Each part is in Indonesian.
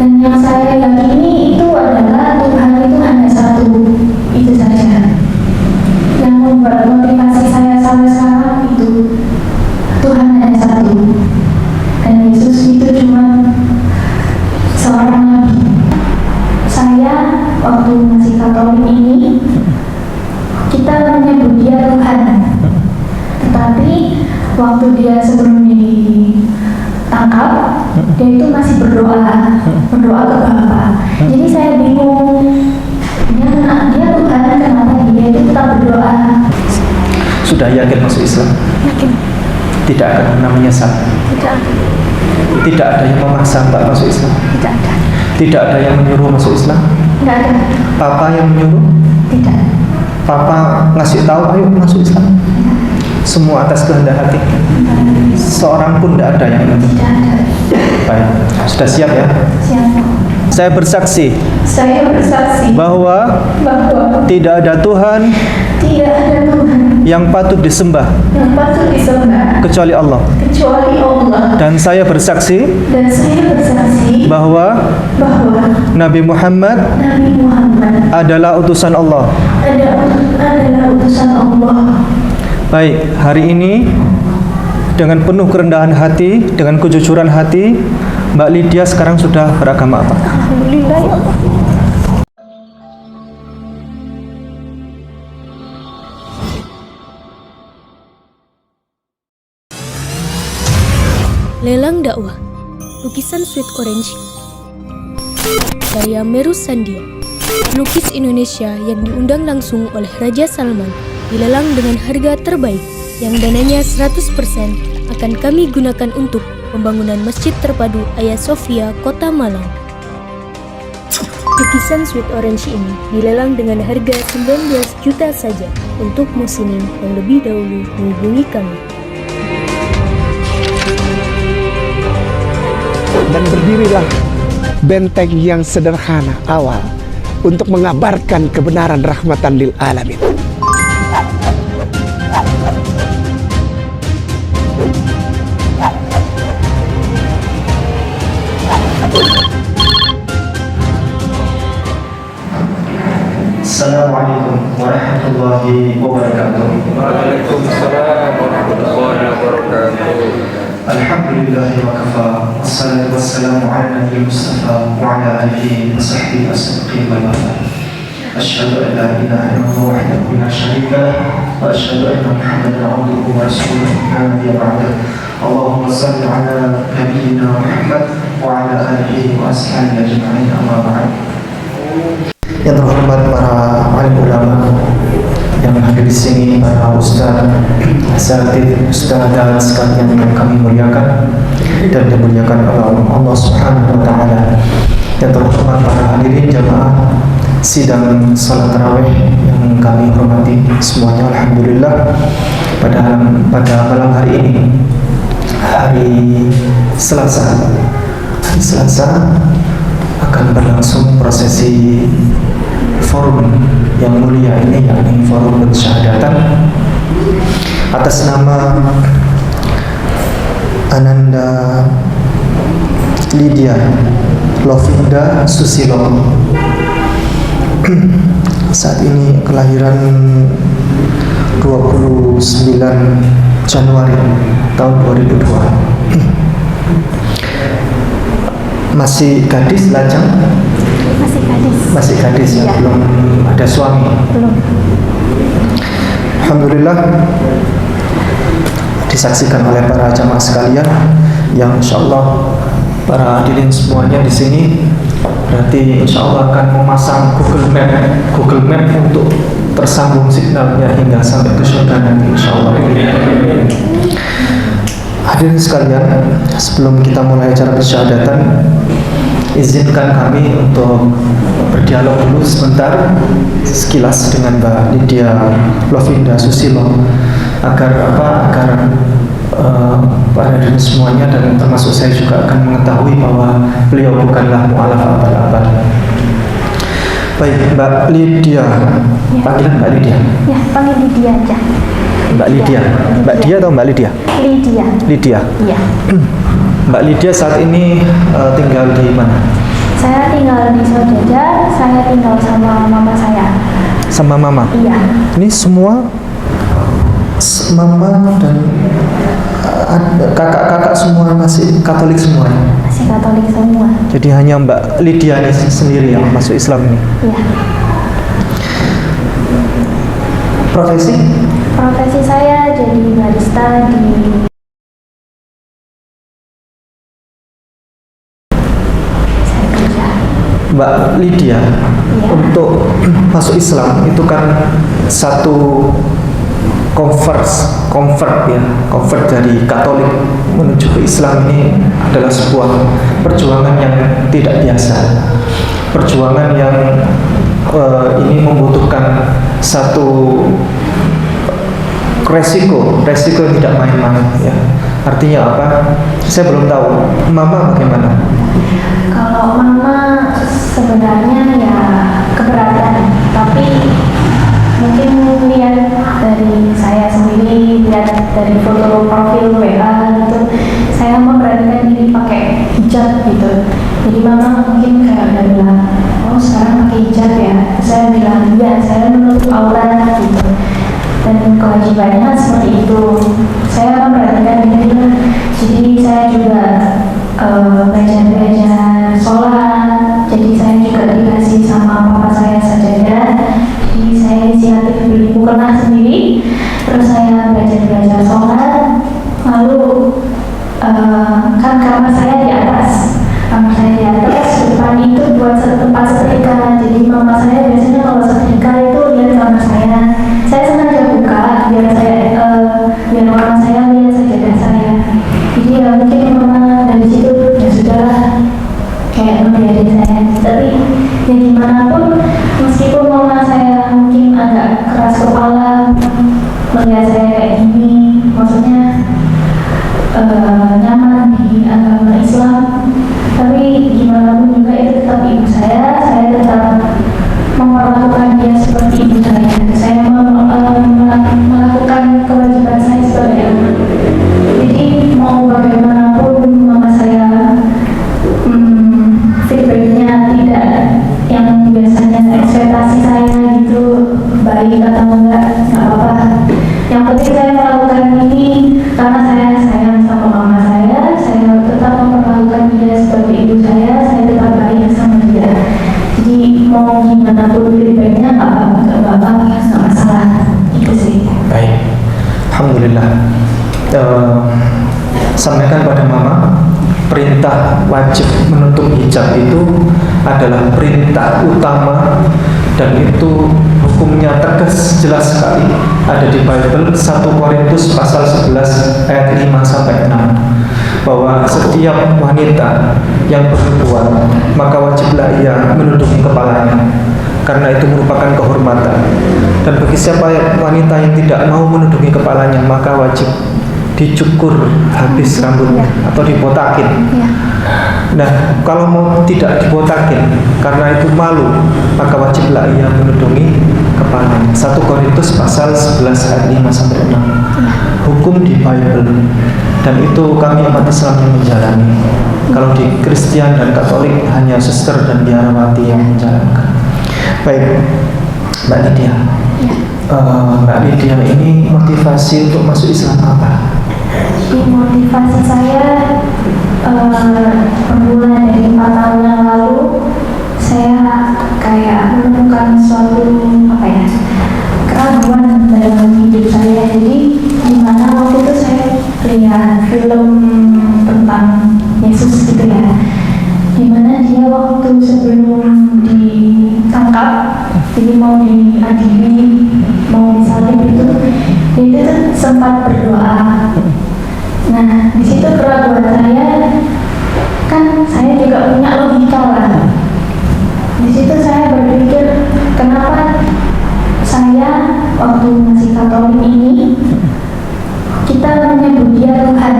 Dan yang saya yakini itu adalah Tuhan itu hanya satu, itu saja. Yang membuat motivasi saya sampai sekarang itu Tuhan hanya satu, dan Yesus itu cuma seorang nabi. Saya waktu masih Katolik ini, kita menyebut dia Tuhan, tetapi waktu dia sebelum ditangkap, dia itu masih berdoa ke Bapa. Jadi saya bingung, dia Tuhan, kenapa dia itu tetap berdoa? Sudah yakin masuk Islam? Yakin. Tidak akan pernah menyesal? Tidak akan. Tidak ada yang memaksa Mbak masuk Islam? Tidak ada. Tidak ada yang menyuruh masuk Islam? Tidak ada. Papa yang menyuruh? Tidak. Papa ngasih tahu ayo masuk Islam? Tidak. Semua atas kehendak hati? Seorang pun tidak ada yang menyuruh? Tidak ada. Baik, sudah siap ya? Siap. Saya bersaksi bahwa tidak ada Tuhan yang patut disembah kecuali Allah. Dan saya bersaksi bahwa Nabi Muhammad adalah utusan Allah. Baik, hari ini dengan penuh kerendahan hati, dengan kejujuran hati, Mbak Lydia sekarang sudah beragama apa? Alhamdulillah ya Allah. Lelang dakwah, lukisan Sweet Orange, karya Meru Sandia, pelukis Indonesia yang diundang langsung oleh Raja Salman, dilelang dengan harga terbaik yang dananya 100% akan kami gunakan untuk pembangunan Masjid Terpadu Hagia Sophia, Kota Malang. Lukisan Sweet Orange ini dilelang dengan harga 19 juta saja untuk muslimin yang lebih dahulu menghubungi kami. Dan berdirilah benteng yang sederhana awal untuk mengabarkan kebenaran rahmatan lil alamin. Assalamualaikum warahmatullahi wabarakatuh. Waalaikumsalam warahmatullahi wabarakatuh. Alhamdulillahi wa kafa. Wassalatu wassalamu ala nabiyil mustafa wa ala alihi wa sahbihi as-siddiqin wal wafa. Asyhadu an la ilaha illallah wahdahu la syarika lah wa asyhadu anna Muhammadan abduhu wa rasuluhu la nabiyya ba'dahu. Allahumma shalli ala nabiyyina Muhammad wa ala alihi wa ashabihi ajma'in, amma ba'd. Yang terhormat para alim ulama yang hadir di sini, para ustaz, asatidz, ustadzat sekalian yang kami muliakan dan dimuliakan oleh Allah Subhanahu wa taala. Yang terhormat para hadirin jamaah sidang salat tarawih yang kami hormati semuanya, alhamdulillah pada malam hari ini, hari Selasa akan berlangsung prosesi forum yang mulia ini, yakni forum pensyahadatan atas nama Ananda Lydia Lovinda Susilo. Saat ini kelahiran 29 Januari tahun 2002. Masih gadis, lajang? Masih gadis ya, belum ada suami. Belum. Alhamdulillah disaksikan oleh para jamaah sekalian yang insyaallah para hadirin semuanya di sini berarti insyaallah akan memasang Google Map untuk tersambung signalnya hingga sampai ke surga nanti insyaallah. Hadirin sekalian, sebelum kita mulai acara persyahadatan, izinkan kami untuk berdialog dulu sebentar sekilas dengan Mbak Lydia Lovinda Susilo agar para hadirin semuanya dan termasuk saya juga akan mengetahui bahwa beliau bukanlah mu'alaf abal-abal. Baik, Mbak Lydia, panggilan Mbak Lydia. Ya, panggil Lydia aja. Mbak Lydia. Mbak Dia atau Mbak Lydia? Lydia. Lydia. Iya. Mbak Lydia saat ini tinggal di mana? tinggal di Sojajar, saya tinggal sama mama saya. Sama mama? Iya. Ini semua mama dan kakak-kakak semua masih Katolik semua ya? Masih Katolik semua. Jadi hanya Mbak Lydia ini sendiri yang masuk Islam ini? Iya. Profesi? Profesi saya jadi barista di saya kerja. Mbak Lydia, Iya. untuk masuk Islam itu kan satu convert dari Katolik menuju ke Islam ini adalah sebuah perjuangan yang tidak biasa, perjuangan yang ini membutuhkan satu resiko yang tidak main-main ya. Artinya apa? Saya belum tahu. Mama bagaimana? Kalau mama sebenarnya ya keberatan, tapi mungkin lihat dari saya sendiri, lihat dari foto profil WA gitu, saya memberanikan diri pakai hijab gitu. Jadi mama mungkin kayak udah bilang, oh sekarang pakai hijab ya. Saya bilang, ya saya menutup aurat gitu. Dan kewajibannya seperti itu. Saya memperhatikan diri. Jadi saya juga belajar sholat. Jadi saya juga dikasih sama papa saya sajadah. Jadi saya inisiatif beli mukena sendiri. Terus saya belajar sholat. Lalu kan kamar saya di atas. Depan itu buat tempat setrika. Jadi mama saya biasanya kalau setrika itu lihat kamar saya. Saya sengaja buka biar orang saya lihat sajadah saya. Jadi ya mungkin mama dari situ ya sudahlah kayak membiarin saya. Tapi ya gimana pun meskipun mama saya mungkin agak keras kepala melihat saya kayak gini, maksudnya nyaman di agama Islam, tapi gimana pun juga itu tetap ibu saya tetap memperlakukan dia seperti ibu saya. Saya melakukan kewajiban saya sebagai anak. Jadi mau bagaimanapun mama saya feedbacknya tidak yang biasanya ekspektasi saya gitu baik atau enggak apa-apa. Yang penting saya melakukan ini karena saya sayang sama mama saya tetap memperlakukan dia sebagai ibu saya tetap baik sama dia. Jadi mau gimana pun feedbacknya nggak masalah. Itu sih. Baik, alhamdulillah. Sampaikan pada mama, perintah wajib menutup hijab itu adalah perintah utama dan itu hukumnya tegas jelas sekali ada di Bible 1 Korintus pasal 11 ayat 5 sampai 6 bahwa setiap wanita yang bernubuat maka wajiblah ia menutupi kepalanya karena itu merupakan kehormatan, dan bagi siapa wanita yang tidak mau menutupi kepalanya maka wajib dicukur habis rambutnya atau dibotakin. Nah, kalau mau tidak dibotakin karena itu malu, maka wajiblah ia menutupi kepalanya. 1 Korintus pasal 11 ayat 5 sampai 6. Hukum di Bible, dan itu kami umat Islam yang menjalani. Kalau di Kristen dan Katolik hanya suster dan biarawati yang menjalankan. Baik, Mbak Lydia. Mbak Lydia ini motivasi untuk masuk Islam apa? Jadi motivasi saya bermula dari 4 tahun yang lalu, saya kayak menemukan suatu keraguan dalam hidup saya. Jadi dimana waktu itu saya lihat film tentang Yesus gitu ya, dimana dia waktu sebelum ditangkap, jadi mau diadili, mau disalib itu, dia itu sempat berdoa. Nah, di situ keraguan saya, kan saya juga punya logika lah. Di situ saya berpikir, kenapa saya waktu masih Katolik ini kita menyebut dia Tuhan,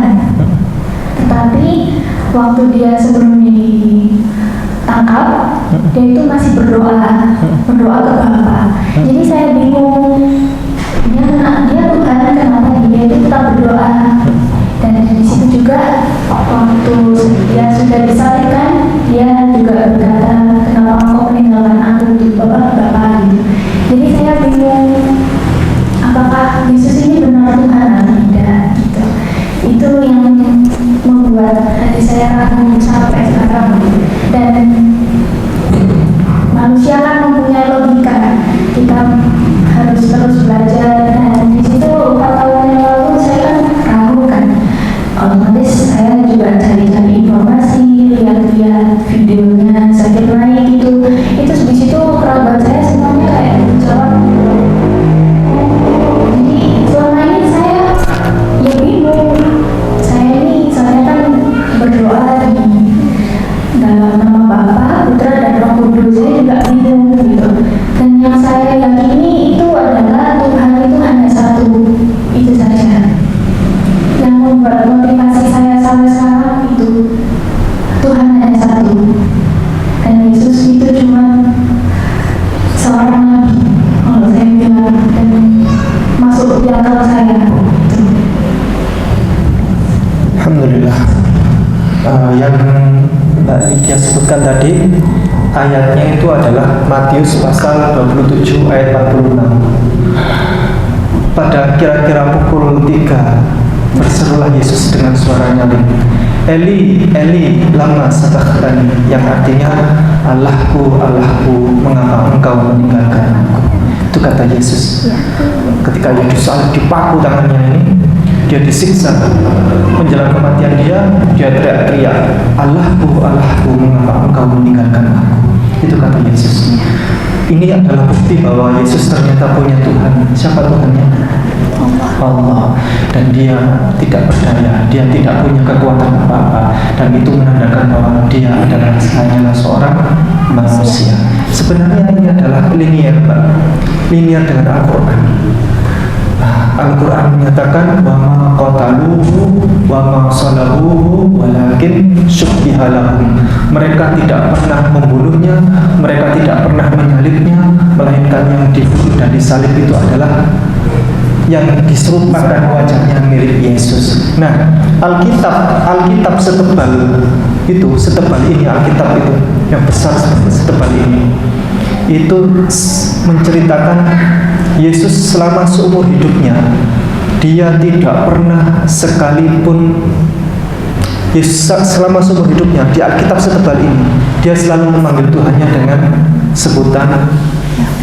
tetapi waktu dia sebelum ditangkap, dia itu masih berdoa ke Bapa. Jadi saya bingung, dia Tuhan, kenapa dia itu tetap berdoa? Dan dari situ juga waktu dia sudah disalibkan, dia juga berkata badannya sakit naik gitu. Itu di situ kerabat saya semuanya kayak menjawab. Jadi selama ini saya ya bingung. Saya kan berdoa di dalam nama Bapa, Putra dan Roh Kudus. Saya juga bingung gitu. Dan yang saya yakini itu adalah Tuhan itu hanya satu. Itu saja. Yang membuat motivasi saya sampai sekarang itu Tuhan hanya satu. Dan Yesus itu cuma seorang nabi, kalau saya bilang, dan masuk di akal saya. Alhamdulillah. Yang Mbak Lydia sebutkan tadi ayatnya itu adalah Matius pasal 27 ayat 46. Pada kira-kira pukul 3 berserulah Yesus dengan suara nyaring, Eli, Eli, lama sabachthani, yang artinya Allahku, Allahku, mengapa engkau meninggalkan aku. Itu kata Yesus. Ketika Yesus dipaku tangannya ini, dia disiksa menjelang kematian dia teriak-teriak, Allahku, Allahku, mengapa engkau meninggalkan aku. Itu kata Yesus. Ini adalah bukti bahwa Yesus ternyata punya Tuhan. Siapa Tuhannya? Allah. Dan dia tidak berdaya, dia tidak punya kekuatan apa-apa, dan itu menandakan bahwa dia adalah hanyalah seorang manusia. Sebenarnya ini adalah linier, Pak. Linier dengan Al-Quran. Al-Quran menyatakan wa ma qataluhu wa ma salabuhu walakin syubbiha lahum. Mereka tidak pernah membunuhnya, mereka tidak pernah menyalibnya, melainkan yang dibunuh dan disalib itu adalah yang diserupakan wajahnya mirip Yesus. Nah, Alkitab setebal ini Alkitab itu yang besar setebal ini, itu menceritakan Yesus selama seumur hidupnya dia tidak pernah sekalipun Yesus selama seumur hidupnya di Alkitab setebal ini dia selalu memanggil Tuhannya dengan sebutan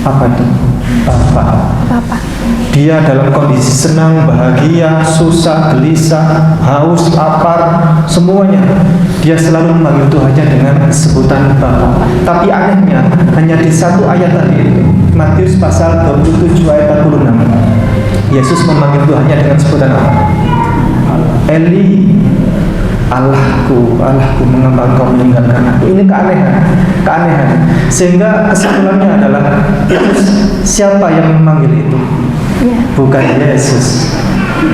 apa itu? Bapa. Dia dalam kondisi senang, bahagia, susah, gelisah, haus, lapar, semuanya dia selalu memanggil Tuhannya dengan sebutan Bapa. Tapi anehnya hanya di satu ayat tadi, Matius pasal 27 ayat 46, Yesus memanggil Tuhannya dengan sebutan apa? Eli, Allahku, Allahku, mengapa engkau meninggalkan aku. Ini keanehan. Sehingga kesimpulannya adalah siapa yang memanggil itu? Bukan Yesus.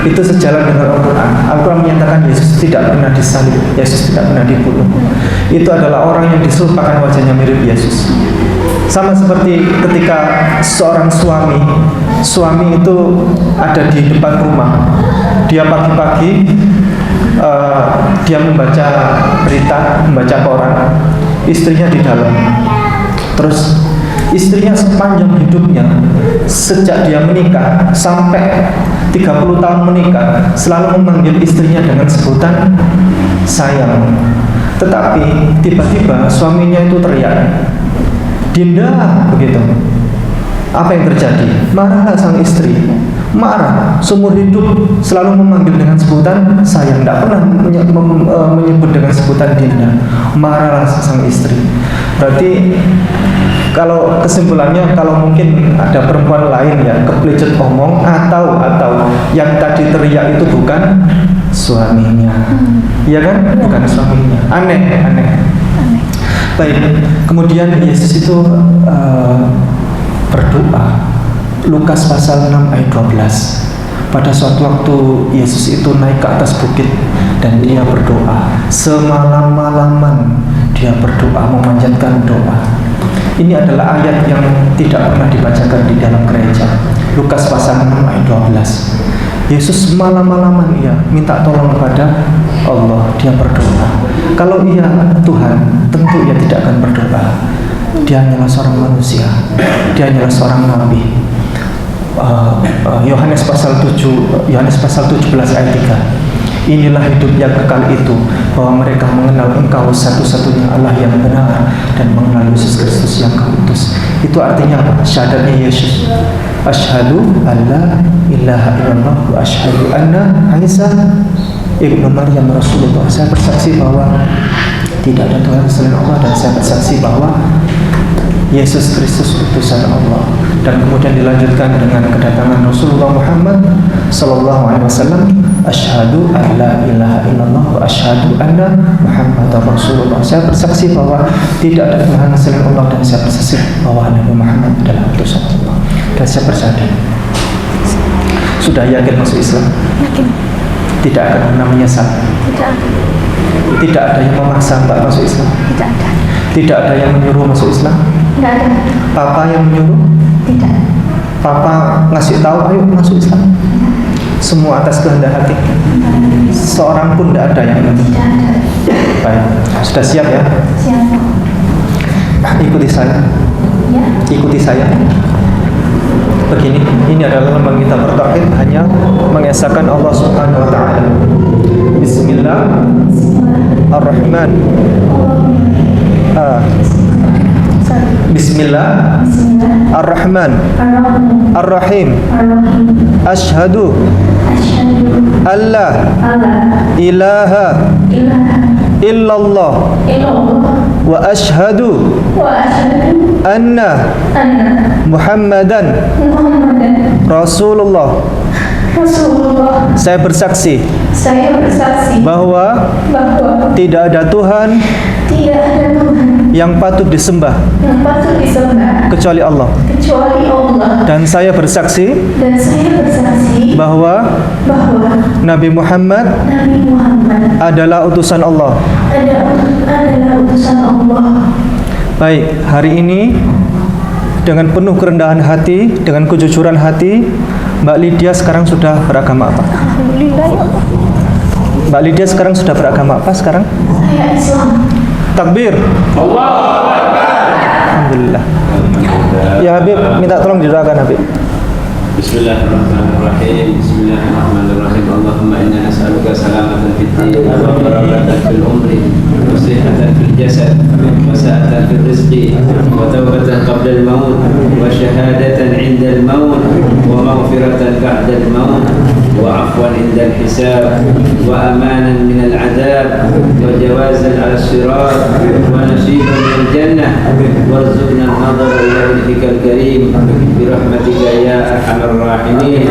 Itu sejalan dengan Al-Quran. Al-Quran menyatakan Yesus tidak pernah disalib, Yesus tidak pernah dibunuh. Itu adalah orang yang diserupakan wajahnya mirip Yesus. Sama seperti ketika seorang suami itu ada di depan rumah. Dia pagi-pagi dia membaca berita, membaca koran, istrinya di dalam. Terus istrinya sepanjang hidupnya, sejak dia menikah sampai 30 tahun menikah, selalu memanggil istrinya dengan sebutan sayang. Tetapi tiba-tiba suaminya itu teriak, Dinda, begitu. Apa yang terjadi? Marahlah sang istri. Marah, seumur hidup selalu memanggil dengan sebutan sayang, tidak pernah menyebut dengan sebutan Dinda. Marahlah sang istri. Berarti kalau kesimpulannya, kalau mungkin ada perempuan lain ya keplecut omong atau yang tadi teriak itu bukan suaminya, ya kan? Bukan suaminya. Aneh. Baik, kemudian Yesus itu berdoa. Lukas pasal 6 ayat 12. Pada suatu waktu Yesus itu naik ke atas bukit dan dia berdoa. Semalam-malaman dia berdoa, memanjatkan doa. Ini adalah ayat yang tidak pernah dibacakan di dalam gereja. Lukas pasal 6 ayat 12. Yesus malam-malaman ia minta tolong kepada Allah, dia berdoa. Kalau ia Tuhan, tentu ia tidak akan berdoa. Dia hanyalah seorang manusia, dia hanyalah seorang nabi. Yohanes pasal 17 ayat 3. Inilah hidup yang kekal itu, bahwa mereka mengenal Engkau satu-satunya Allah yang benar dan mengenal Yesus Kristus yang Kau utus. Itu artinya apa? Syahadatnya Yesus. Asyhadu alla ilaha illallah wa asyhadu anna Isa ibnu Maryam Rasulullah. Saya bersaksi bahwa tidak ada Tuhan selain Allah, dan saya bersaksi bahwa Yesus Kristus utusan Allah. Dan kemudian dilanjutkan dengan kedatangan Rasulullah Muhammad sallallahu alaihi wasallam, asyhadu an la ilaha illallah wa asyhadu anna Muhammadar Rasulullah. Saya bersaksi bahwa tidak ada Tuhan selain Allah, dan saya bersaksi bahwa Nabi Muhammad adalah utusan Allah. Dan saya bersadar, sudah yakin masuk Islam? Yakin. Tidak akan pernah menyesal. Tidak ada. Tidak ada yang memaksa Mbak masuk Islam. Tidak ada. Tidak ada yang menyuruh masuk Islam. Tidak ada. Papa yang menyuruh. Tidak. Papa ngasih tahu ayo masuk Islam. Semua atas kehendak hati. Seorang pun tidak ada yang menyuruh. Tidak ada. Baik, sudah siap ya? Siapa? Ikuti saya. Ya. Ikuti saya. Begini, ini adalah lambang kita bertauhid, hanya mengesahkan Allah Subhanahu wa taala. Bismillahirrahmanirrahim. Bismillahirrahmanirrahim. Asyhadu alla ilaha illallah wa asyhadu anna Muhammadan Rasulullah. Saya bersaksi bahwa tidak ada Tuhan yang patut disembah kecuali Allah. Dan saya bersaksi bahwa Nabi Muhammad adalah utusan Allah. Baik, hari ini dengan penuh kerendahan hati, dengan kejujuran hati, Mbak Lydia sekarang sudah beragama apa? Alhamdulillah ya Allah. Mbak Lydia sekarang sudah beragama apa sekarang? Saya Islam. Takbir. Alhamdulillah. Ya Habib, minta tolong didoakan Habib. Bismillahirrahmanirrahim. Bismillahirrahmanirrahim. Allahumma inna nas'aluka salamatan fid din wa barakatan fil umri wa sihhatan fil jasad wa sa'atan fil rizqi wa tawbatan qabla al maut wa shahadatan 'inda al maut wa maghfiratan ba'da al maut wa 'afwan 'inda al hisab wa amanan min al 'adab wa jawazan 'ala as-sirat wa nasiban min al jannah warzuqna an-nadhar ila wajhika al karim bi rahmatika ya arhamar الراحمين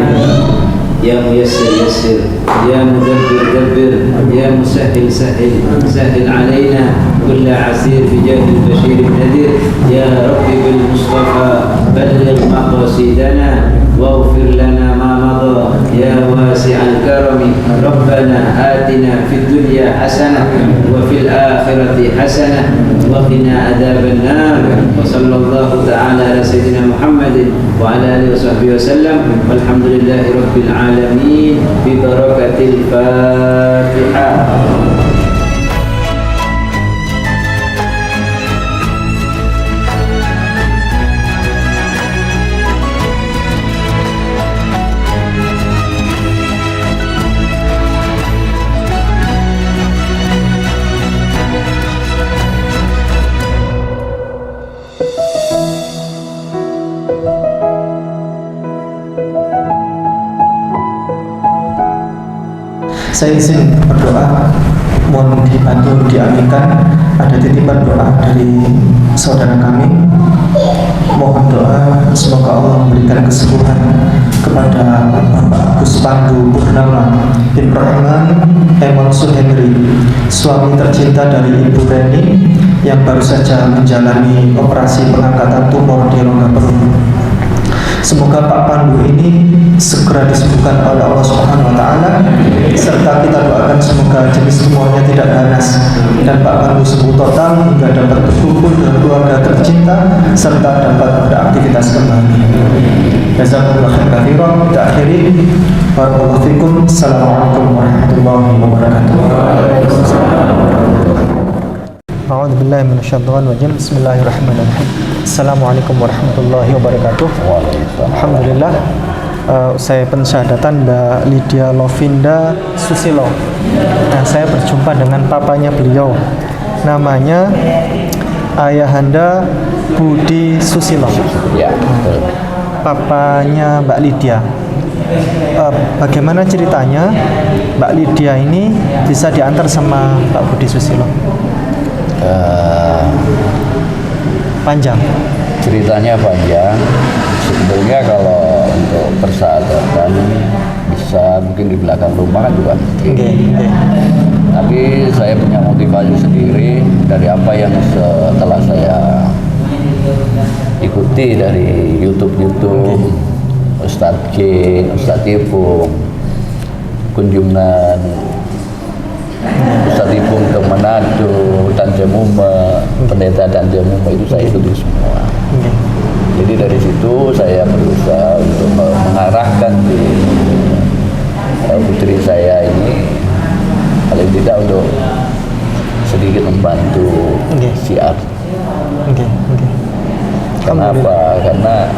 يا ميسر يسر يا مدبر دبر يا مسهل سهل سهل علينا كل عسير بجاه البشير النذير يا رب بالمصطفى بلغ مقاصدنا واغفر لنا ما مضى يا واسع الكرم ربنا آتنا في الدنيا حسنة وفي الآخرة حسنة وقنا عذاب النار وصلى الله تعالى على سيدنا محمد وعلى آله وصحبه وسلم والحمد لله رب العالمين ببركة الفاتحة. Saya izin berdoa, mohon dibantu diaminkan. Ada titipan doa dari saudara kami. Mohon doa semoga Allah memberikan kesembuhan kepada Bapak Agus Pandu Purnama bin Rahman Emon Suhendri, suami tercinta dari Ibu Reni yang baru saja menjalani operasi pengangkatan tumor di rongga perut. Semoga Pak Pandu ini segera disembuhkan oleh Allah Subhanahu wa taala, serta kita doakan semoga jenis tumornya tidak ganas dan Pak Pandu sembuh total hingga dapat berkumpul dengan keluarga tercinta serta dapat beraktivitas kembali. Jazakumullah khairan. Kita akhiri. Barakallahu fikum. Assalamualaikum warahmatullahi wabarakatuh. A'udzubillahi minasyaitonir rajim. Bismillahirrahmanirrahim. Assalamualaikum warahmatullahi wabarakatuh. Alhamdulillah, saya pensyahadatan Mbak Lydia Lovinda Susilo. Nah, saya berjumpa dengan papanya beliau. Namanya Ayahanda Budi Susilo. Ya, betul. Papanya Mbak Lydia. Bagaimana ceritanya Mbak Lydia ini bisa diantar sama Pak Budi Susilo? Panjang. Ceritanya panjang. Sebetulnya kalau untuk persahabatan bisa mungkin di belakang rumah kan juga mungkin. Tapi saya punya motivasi sendiri dari apa yang setelah saya ikuti dari YouTube Ustadz J, Ustadz Ipung, kunjungan Ustadz Ipung ke Manado, Tanjamuma, pendeta Tanjamuma itu saya ikuti semua. Jadi dari situ saya berusaha untuk mengarahkan putri saya ini paling tidak untuk sedikit membantu siar. Kenapa? Karena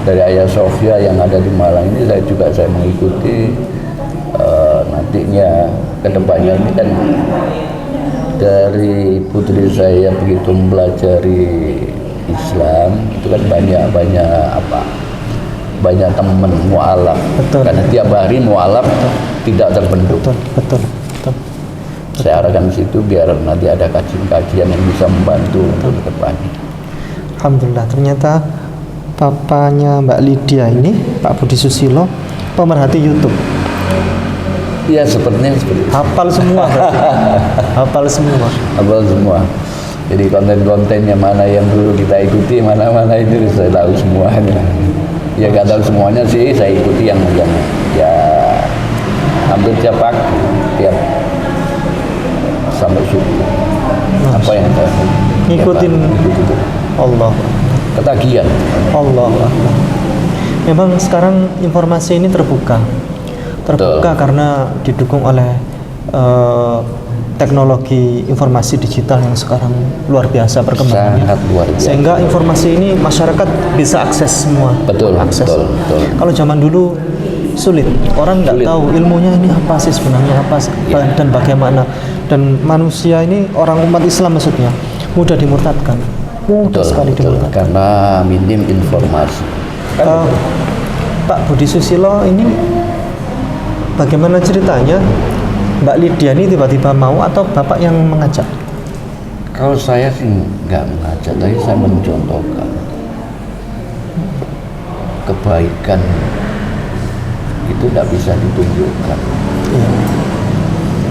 dari Ayah Sofia yang ada di Malang ini saya mengikuti nantinya kedepannya ini kan dari putri saya begitu mempelajari Islam itu kan banyak teman mualaf. Karena tiap hari mualaf tidak terbentuk. Betul. Saya arahkan ke situ biar nanti ada kajian-kajian yang bisa membantu untuk kedepannya. Alhamdulillah, ternyata papanya Mbak Lydia ini, Pak Budi Susilo, pemerhati YouTube. Iya, sepertinya seperti itu. Hafal semua. Hafal semua. Jadi konten-kontennya mana yang dulu kita ikuti, mana-mana itu saya tahu semuanya. Ya nggak tahu semuanya sih, saya ikuti yang ya hampir tiap pagi, tiap sampai subuh. Apa yang saya ngikutin Allah. Ketagihan. Allah. Memang sekarang informasi ini terbuka karena didukung oleh teknologi informasi digital yang sekarang luar biasa perkembangannya. Sangat luar biasa. Sehingga informasi ini masyarakat bisa akses semua. Betul. Kalau zaman dulu sulit, orang nggak tahu ilmunya ini apa sih sebenarnya dan bagaimana. Dan manusia ini orang umat Islam maksudnya mudah dimurtadkan. Mudah sekali dimurtadkan. Karena minim informasi. Pak Budi Susilo ini bagaimana ceritanya? Mbak Lydia ini tiba-tiba mau atau Bapak yang mengajak? Kalau saya sih nggak mengajak, tapi saya mencontohkan kebaikan itu tidak bisa ditunjukkan.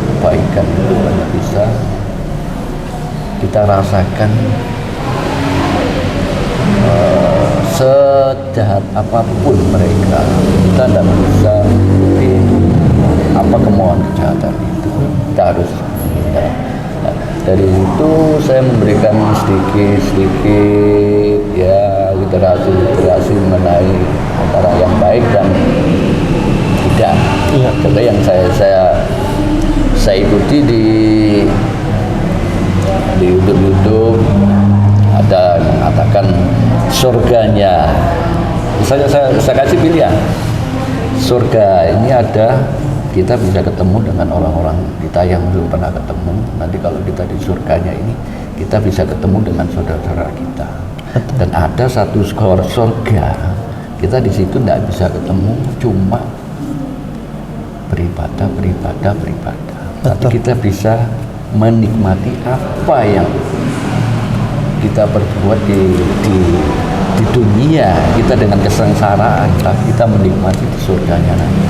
Kebaikan itu hanya bisa kita rasakan. Sejahat apapun mereka, kita tidak bisa apa kemauan kejahatan itu. Kita harus dari itu saya memberikan sedikit ya literasi mengenai antara yang baik dan tidak. Contoh yang saya ikuti di YouTube ada mengatakan surganya. Misalnya saya kasih pilihan. Surga ini ada, kita bisa ketemu dengan orang-orang kita yang belum pernah ketemu. Nanti kalau kita di surganya ini, kita bisa ketemu dengan saudara-saudara kita. Dan ada satu surga, kita di situ tidak bisa ketemu, cuma beribadah. Tapi kita bisa menikmati apa yang kita perbuat di dunia kita dengan kesengsaraan, kita menikmati di surganya nanti.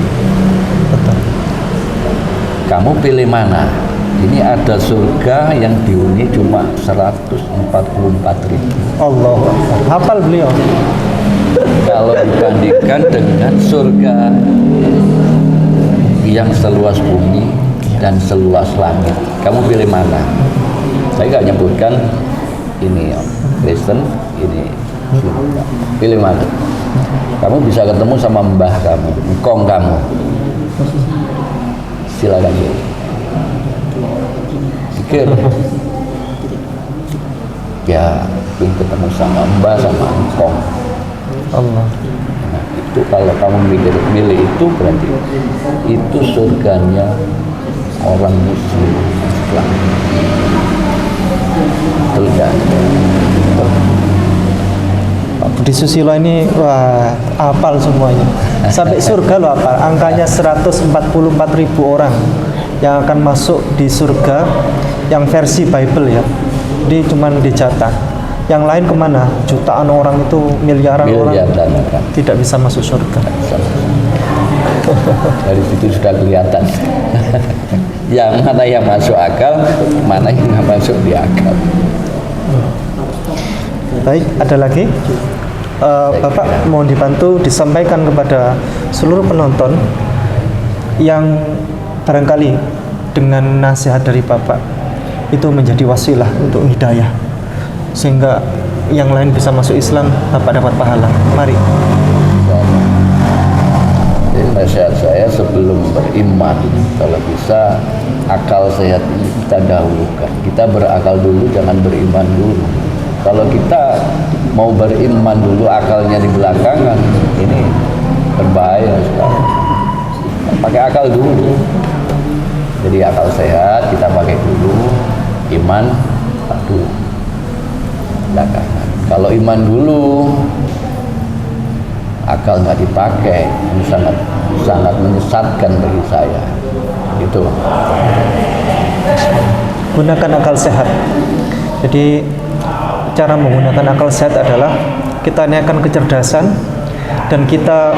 Kamu pilih mana? Ini ada surga yang dihuni cuma 144.000. Allah, hafal beliau. Kalau dibandingkan dengan surga yang seluas bumi dan seluas langit, kamu pilih mana? Saya nggak nyebutkan ini Kristen, ini pilih mana? Kamu bisa ketemu sama mbah kamu, engkong kamu. Silakan pikir. Ya, ingin ketemu sama mbah sama engkong. Allah. Nah, itu kalau kamu milih itu berarti itu surganya orang Muslim Islam. Betul kan? Pak Budi Susilo ini wah hafal semuanya. Sampai surga loh hafal. Angkanya 144.000 orang yang akan masuk di surga yang versi Bible ya. Jadi cuman dicatat. Yang lain kemana? Jutaan orang itu, miliaran orang tidak bisa masuk surga. Dari situ sudah kelihatan yang mana yang masuk akal, mana yang nggak masuk di akal. Baik, ada lagi? Bapak mohon dibantu disampaikan kepada seluruh penonton yang barangkali dengan nasihat dari Bapak itu menjadi wasilah untuk hidayah, sehingga yang lain bisa masuk Islam, Bapak dapat pahala. Mari. Jadi nasihat saya sebelum beriman, kalau bisa akal sehat ini kita dahulukan. Kita berakal dulu, jangan beriman dulu. Kalau kita mau beriman dulu, akalnya di belakangan, ini berbahaya sekali. Pakai akal dulu. Jadi akal sehat kita pakai dulu, iman dulu belakangan. Kalau iman dulu, akal nggak dipakai, ini sangat menyesatkan bagi saya. Itu. Gunakan akal sehat. Jadi cara menggunakan akal sehat adalah kita naikkan kecerdasan dan kita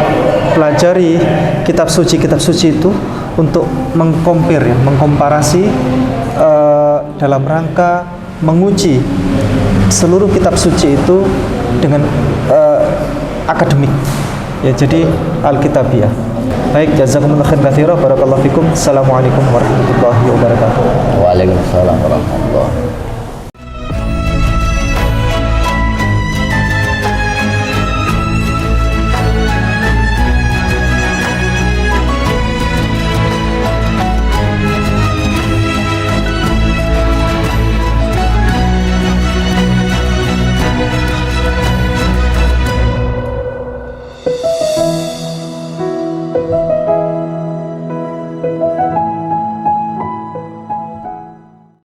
pelajari kitab suci itu untuk mengkomparasi dalam rangka menguji seluruh kitab suci itu dengan akademik. Ya, jadi Alkitabiah. Baik, jazakumullah khairan katsira, barakallahu fikum. Assalamualaikum warahmatullahi wabarakatuh. Waalaikumsalam warahmatullahi wabarakatuh.